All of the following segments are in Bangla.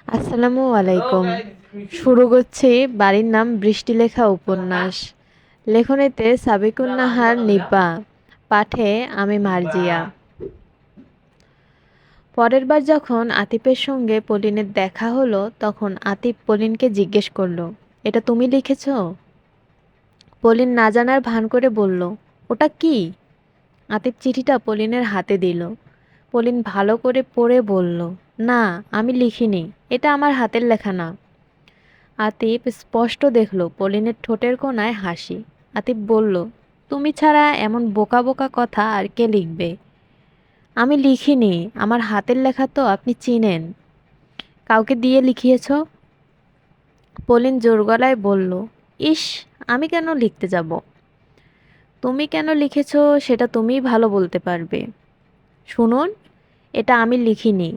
আসসালামু আলাইকুম। শুরু করছি বাড়ির নাম বৃষ্টি লেখা উপন্যাস। লেখনীতে সাবিকুন নাহার নিপা, পাঠে আমি মার্জিয়া। পরের বার যখন আতিফের সঙ্গে পলিনের দেখা হলো তখন আতিফ পলিনকে জিজ্ঞেস করলো, এটা তুমি লিখেছ? পলিন না জানার ভান করে বলল, ওটা কি? আতিফ চিঠিটা পলিনের হাতে দিল। পলিন ভালো করে পড়ে বলল, না, আমি লিখিনি, এটা আমার হাতের লেখা না। আতিফ স্পষ্ট দেখল পলিনের ঠোঁটের কোণায় হাসি। আতিফ বলল, তুমি ছাড়া এমন বোকা বোকা কথা আর কে লিখবে? আমি লিখিনি, আমার হাতের লেখা তো আপনি চিনেন। কাউকে দিয়ে লিখিয়েছ? পলিন জোর গলায় বলল, ইস, আমি কেন লিখতে যাব? তুমি কেন লিখেছ সেটা তুমিই ভালো বলতে পারবে। শুনুন, এটা আমি লিখিনি,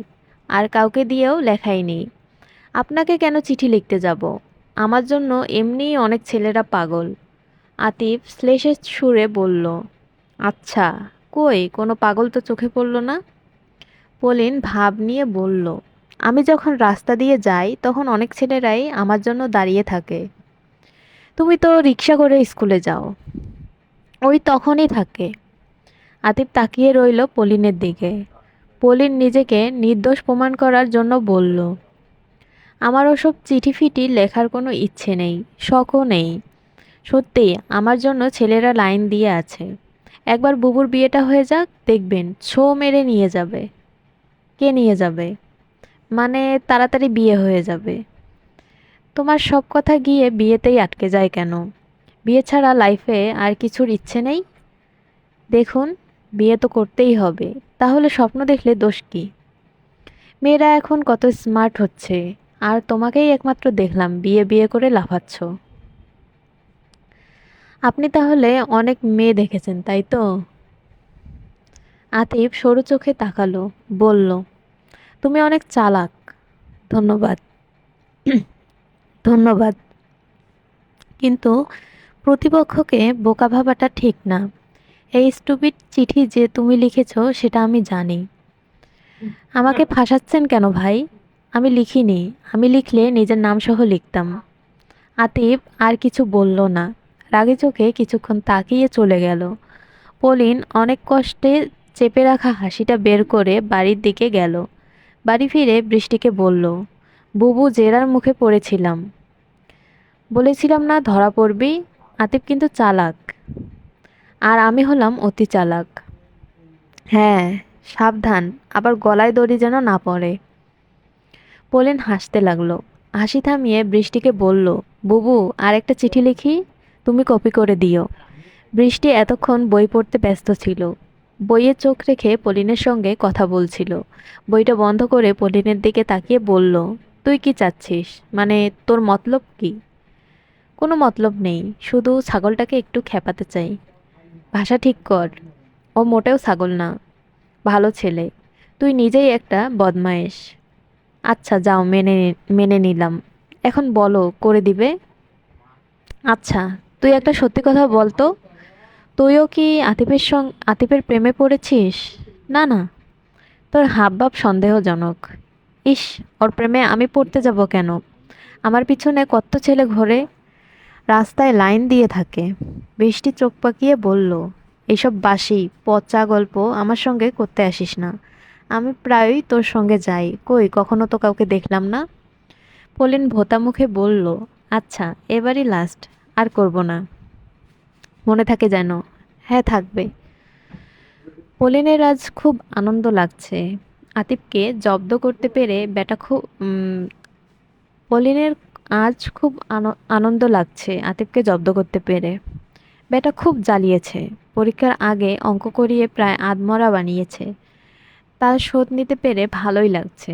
আর কাউকে দিয়েও লেখাইনি। আপনাকে কেন চিঠি লিখতে যাব? আমার জন্য এমনিই অনেক ছেলেরা পাগল। আতিফ শ্লেষের সুরে বলল, আচ্ছা, কই কোনো পাগল তো চোখে পড়ল না। পলিন ভাব নিয়ে বলল, আমি যখন রাস্তা দিয়ে যাই তখন অনেক ছেলেরাই আমার জন্য দাঁড়িয়ে থাকে। তুমি তো রিক্সা করে স্কুলে যাও, ওই তখনই থাকে। আতিফ তাকিয়ে রইল পলিনের দিকে। পলিন নিজেকে নির্দোষ প্রমাণ করার জন্য বলল, আমার ওসব চিঠি ফিটি লেখার কোনো ইচ্ছে নেই, শখও নেই। সত্যি আমার জন্য ছেলেরা লাইন দিয়ে আছে। একবার বুবুর বিয়েটা হয়ে যাক, দেখবেন ছো মেরে নিয়ে যাবে। কে নিয়ে যাবে? মানে তাড়াতাড়ি বিয়ে হয়ে যাবে। তোমার সব কথা গিয়ে বিয়েতেই আটকে যায় কেন? বিয়ে ছাড়া লাইফে আর কিছুর ইচ্ছে নেই? দেখুন, বিয়ে তো করতেই হবে, তাহলে স্বপ্ন দেখলে দোষ কি? মেয়েরা এখন কত স্মার্ট হচ্ছে, আর তোমাকেই একমাত্র দেখলাম বিয়ে বিয়ে করে লাফাচ্ছ। আপনি তাহলে অনেক মেয়ে দেখেছেন, তাই তো? আতিফ সরু চোখে তাকালো, বলল, তুমি অনেক চালাক। ধন্যবাদ। ধন্যবাদ, কিন্তু প্রতিপক্ষকে বোকা ভাবাটা ঠিক না। এই স্টুপিড চিঠি যে তুমি লিখেছো সেটা আমি জানি। আমাকে ফাঁসাচ্ছেন কেন ভাই? আমি লিখিনি, আমি লিখলে নিজের নাম সহ লিখতাম। আতিফ আর কিছু বলল না, রাগে চোখে কিছুক্ষণ তাকিয়ে চলে গেল। পলিন অনেক কষ্টে চেপে রাখা হাসিটা বের করে বাড়ির দিকে গেল। বাড়ি ফিরে বৃষ্টিকে বলল, বুবু জেরার মুখে পড়েছিলাম। বলেছিলাম না ধরা পড়বি। আতিফ কিন্তু চালাক, আর আমি হলাম অতি চালাক। হ্যাঁ, সাবধান, আবার গলায় দড়ি যেন না পড়ে। পলিন হাসতে লাগলো। হাসি থামিয়ে বৃষ্টিকে বলল, বুবু আর একটা চিঠি লিখি, তুমি কপি করে দিও। বৃষ্টি এতক্ষণ বই পড়তে ব্যস্ত ছিল। বইয়ে চোখ রেখে পলিনের সঙ্গে কথা বলছিল। বইটা বন্ধ করে পলিনের দিকে তাকিয়ে বলল, তুই কি চাচ্ছিস? মানে তোর মতলব কি? কোনো মতলব নেই, শুধু ছাগলটাকে একটু খেপাতে চাই। ভাষা ঠিক কর, ও মোটেও ছাগল না, ভালো ছেলে। তুই নিজেই একটা বদমায়েশ। আচ্ছা যাও, মেনে নিলাম। এখন বলো, করে দিবে? আচ্ছা, তুই একটা সত্যি কথা বল তো, তুইও কি আতিফের প্রেমে পড়েছিস? না না, তোর হাবভাব সন্দেহজনক। ইস, ওর প্রেমে আমি পড়তে যাব কেন? আমার পিছনে কত ছেলে ঘোরে, রাস্তায় লাইন দিয়ে থাকে। বৃষ্টি চোখ পাকিয়ে বলল, এইসব বাসি পচা গল্প আমার সঙ্গে করতে আসিস না। আমি প্রায়ই তোর সঙ্গে যাই, কই কখনো তো কাউকে দেখলাম না। পলিন ভোঁতা মুখে বলল, আচ্ছা এবারই লাস্ট, আর করব না। মনে থাকে যেন। হ্যাঁ, থাকবে। পলিনের আজ খুব আনন্দ লাগছে। আতিফকে জব্দ করতে পেরে বেটা খুব পলিনের আজ খুব আনন্দ লাগছে আতিফকে জব্দ করতে পেরে। বেটা খুব জ্বালিয়েছে। পরীক্ষার আগে অঙ্ক করিয়ে প্রায় আধমরা বানিয়েছে। তার শোধ নিতে পেরে ভালোই লাগছে।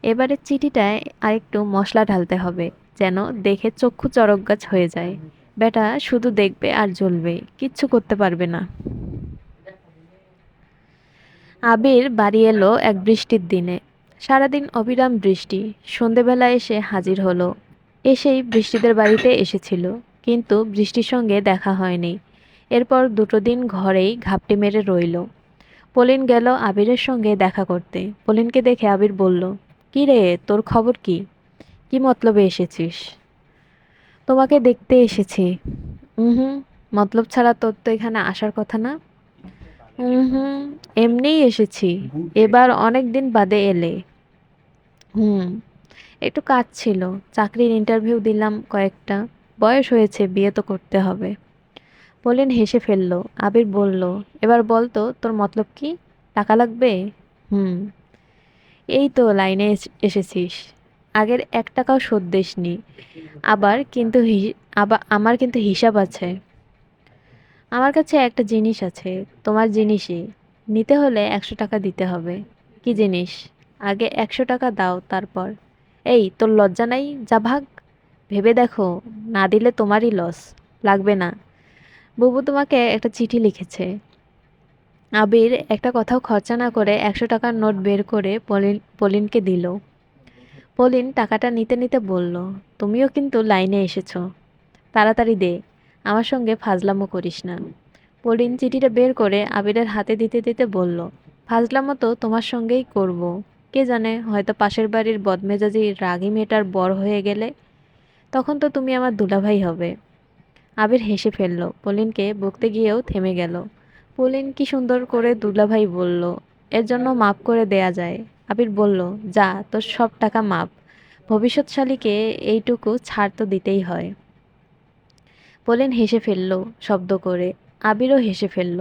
এবারে চিঠিটায় আরেকটু মশলা ঢালতে হবে, যেন দেখে চক্ষু চড়কগাছ হয়ে যায়। বেটা শুধু দেখবে আর জ্বলবে, কিচ্ছু করতে পারবে না। আবির বাড়ি এলো এক বৃষ্টির দিনে। সারাদিন অবিরাম বৃষ্টি। সন্ধেবেলা এসে হাজির হলো। এসেই বৃষ্টিদের বাড়িতে এসেছিল, কিন্তু বৃষ্টির সঙ্গে দেখা হয়নি। এরপর দুটো দিন ঘরেই ঘাপটি মেরে রইল। পলিন গেল আবিরের সঙ্গে দেখা করতে। পলিনকে দেখে আবির বলল, কি রে, তোর খবর কি? কি মতলবে এসেছিস? তোমাকে দেখতে এসেছি। হুম, মতলব ছাড়া তোর তো এখানে আসার কথা না। হুম, এমনিই এসেছি। এবার অনেক দিন বাদে এলে। হুম, একটু কাজ ছিল। চাকরির ইন্টারভিউ দিলাম কয়েকটা। বয়স হয়েছে, বিয়ে তো করতে হবে। পলিন হেসে ফেলল। আবির বলল, এবার বল তো তোর মতলব কি? টাকা লাগবে? হুম, এই তো লাইনে এসেছিস। আগের 1 টাকাও শোধ দিসনি। আবার আমার কিন্তু হিসাব আছে। আমার কাছে একটা জিনিস আছে, তোমার জিনিসই। নিতে হলে 100 টাকা দিতে হবে। কি জিনিস? আগে 100 টাকা দাও, তারপর। এই, তোর লজ্জা নাই? যা ভাগ। ভেবে দেখো, না দিলে তোমারই লস। লাগবে না। বুবু তোমাকে একটা চিঠি লিখেছে। আবির একটা কথাও খরচা না করে 100 টাকার নোট বের করে পলিনকে দিল। পলিন টাকাটা নিতে নিতে বলল, তুমিও কিন্তু লাইনে এসেছো। তাড়াতাড়ি দে, আমার সঙ্গে ফাজলামো করিস না। পলিন চিঠিটা বের করে আবিরের হাতে দিতে দিতে বলল, ফাজলামো তো তোমার সঙ্গেই করব। কে জানে, হয়তো পাশের বাড়ির বদমেজাজি রাগী মেয়েটার বর হয়ে গেলে তখন তো তুমি আমার দুলাভাই হবে। আবির হেসে ফেলল। পলিনকে বকতে গিয়েও থেমে গেল। পলিন কি সুন্দর করে দুলাভাই বলল, এর জন্য মাপ করে দেয়া যায়। আবির বলল, যা, তোর সব টাকা মাপ। ভবিষ্যৎশালীকে এইটুকু ছাড় তো দিতেই হয়। পলিন হেসে ফেলল শব্দ করে। আবিরও হেসে ফেলল।